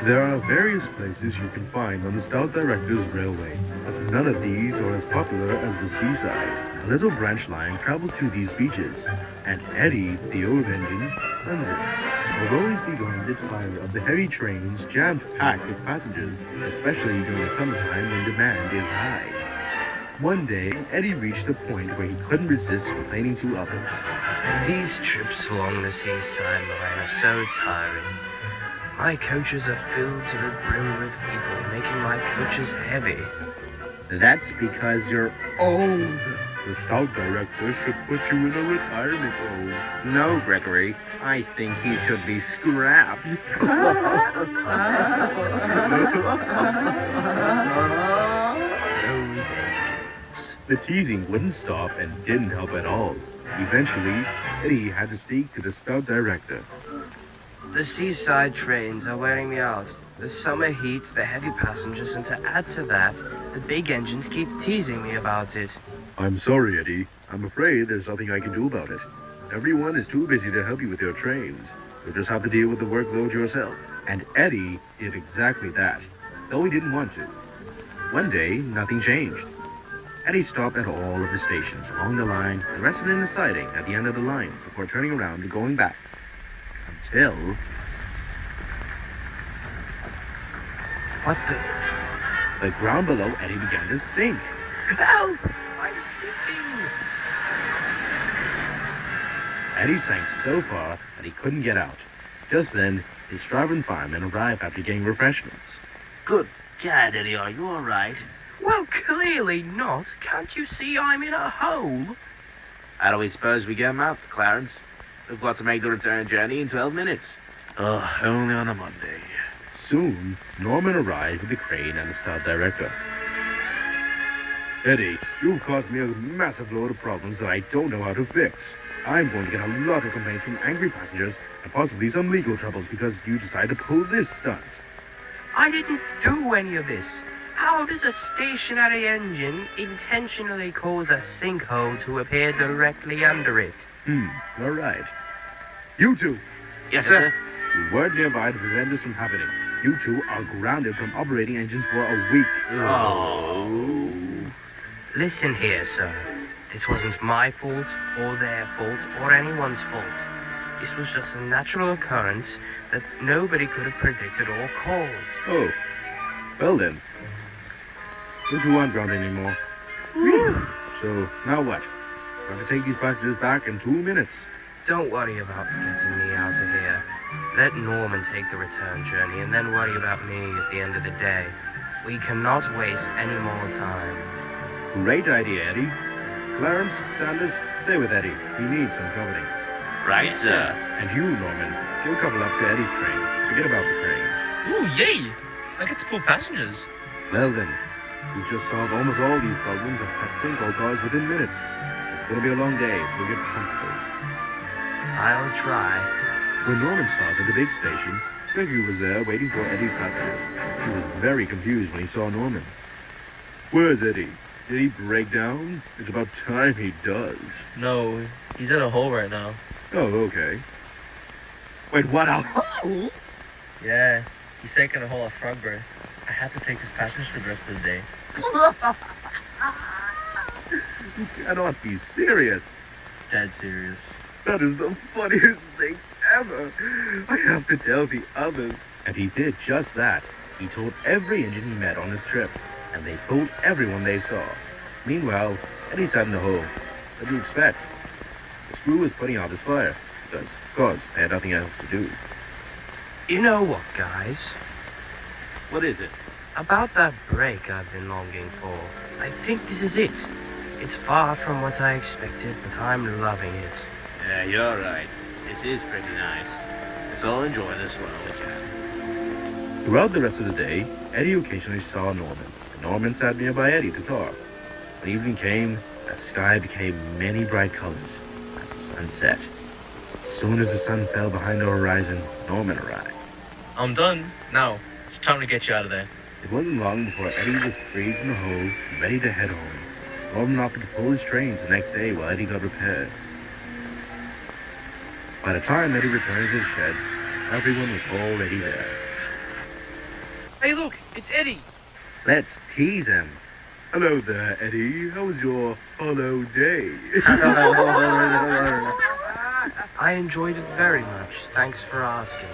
There are various places you can find on the Stout Directors Railway, but none of these are as popular as the seaside. A little branch line travels to these beaches, and Eddie, the old engine, runs it. Will always be going to tired of the heavy trains jammed packed with passengers, especially during the summertime when demand is high. One day, Eddie reached a point where he couldn't resist complaining to others. These trips along the seaside line are so tiring. My coaches are filled to the brim with people, making my coaches heavy. That's because you're old. The Stout Director should put you in a retirement home. No, Gregory. I think he should be scrapped. Those engines. The teasing wouldn't stop and didn't help at all. Eventually, Eddie had to speak to the Stout Director. The seaside trains are wearing me out. The summer heat, the heavy passengers, and to add to that, the big engines keep teasing me about it. I'm sorry, Eddie. I'm afraid there's nothing I can do about it. Everyone is too busy to help you with your trains. You'll just have to deal with the workload yourself. And Eddie did exactly that, though he didn't want to. One day, nothing changed. Eddie stopped at all of the stations along the line and rested in a siding at the end of the line before turning around and going back. Until... What the... the ground below Eddie began to sink. Help! I'm sinking! Eddie sank so far that he couldn't get out. Just then, his driver and fireman arrived after getting refreshments. Good God, Eddie, are you all right? Well, clearly not. Can't you see I'm in a hole? How do we suppose we get him out, Clarence? We've got to make the return journey in 12 minutes. Oh, only on a Monday. Soon, Norman arrived with the crane and the Stout Director. Eddie, you've caused me a massive load of problems that I don't know how to fix. I'm going to get a lot of complaints from angry passengers and possibly some legal troubles because you decided to pull this stunt. I didn't do any of this. How does a stationary engine intentionally cause a sinkhole to appear directly under it? All right. You two, Yes, sir. you weren't nearby to prevent this from happening. You two are grounded from operating engines for a week. Oh. Listen here, sir. This wasn't my fault, or their fault, or anyone's fault. This was just a natural occurrence that nobody could have predicted or caused. Oh, well then. You two aren't grounded anymore. So, now what? We're going to take these passengers back in 2 minutes. Don't worry about getting me out of here. Let Norman take the return journey and then worry about me at the end of the day. We cannot waste any more time. Great idea, Eddie. Clarence, Sanders, stay with Eddie. He needs some company. Right, sir. And you, Norman, you'll couple up to Eddie's train. Forget about the crane. Ooh, yay! I get to pull passengers. Well then, you've just solved almost all these problems at sinkhole cars within minutes. It's going to be a long day, so get comfortable. I'll try. When Norman stopped at the big station, Gregory was there waiting for Eddie's passengers. He was very confused when he saw Norman. Where's Eddie? Did he break down? It's about time he does. No, he's in a hole right now. Oh, okay. Wait, what? A hole? Yeah, he's taking a hole off front berth. I have to take his passengers for the rest of the day. You cannot be serious. Dead serious. That is the funniest thing ever. I have to tell the others. And he did just that. He told every engine he met on his trip, and they told everyone they saw. Meanwhile, Eddie sat in the hole. What do you expect? The screw was putting out his fire, because, of course, they had nothing else to do. You know what, guys? What is it? About that break I've been longing for. I think this is it. It's far from what I expected, but I'm loving it. Yeah, you're right. This is pretty nice. Let's all enjoy this while we can. Throughout the rest of the day, Eddie occasionally saw Norman, and Norman sat nearby Eddie to talk. When evening came, the sky became many bright colors as the sun set. As soon as the sun fell behind the horizon, Norman arrived. I'm done. Now, it's time to get you out of there. It wasn't long before Eddie was freed from the hole and ready to head home. Norman offered to pull his trains the next day while Eddie got repaired. By the time Eddie returned to the sheds, everyone was already there. Hey, look, it's Eddie. Let's tease him. Hello there, Eddie. How was your Hollowday? I enjoyed it very much. Thanks for asking.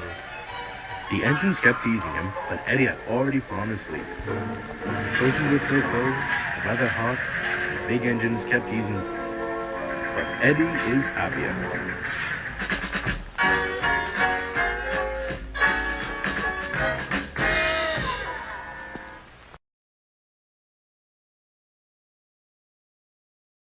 The engines kept teasing him, but Eddie had already fallen asleep. The coaches were still full, the weather hot, and the big engines kept teasing. But Eddie is happier.